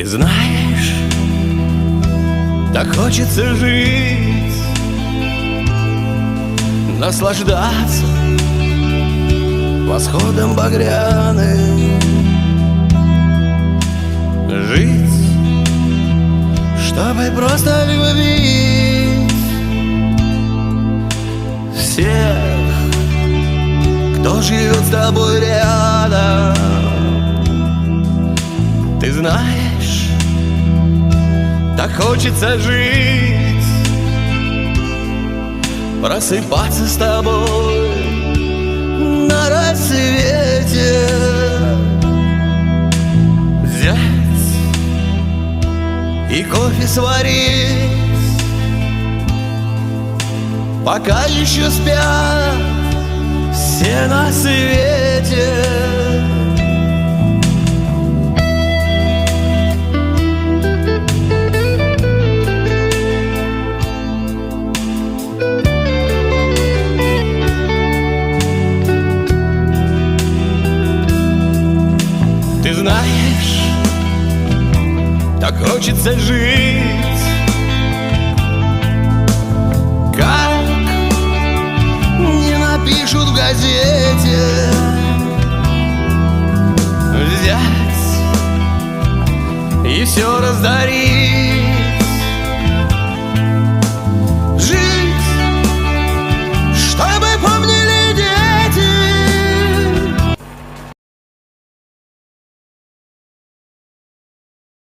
Ты знаешь, так хочется жить, наслаждаться восходом багряным, жить, чтобы просто любить всех, кто живет с тобой рядом. Ты знаешь, так хочется жить, просыпаться с тобой на рассвете, взять и кофе сварить, пока еще спят все на свете. Ты знаешь, так хочется жить, как не напишут в газете, взять и все раздарить.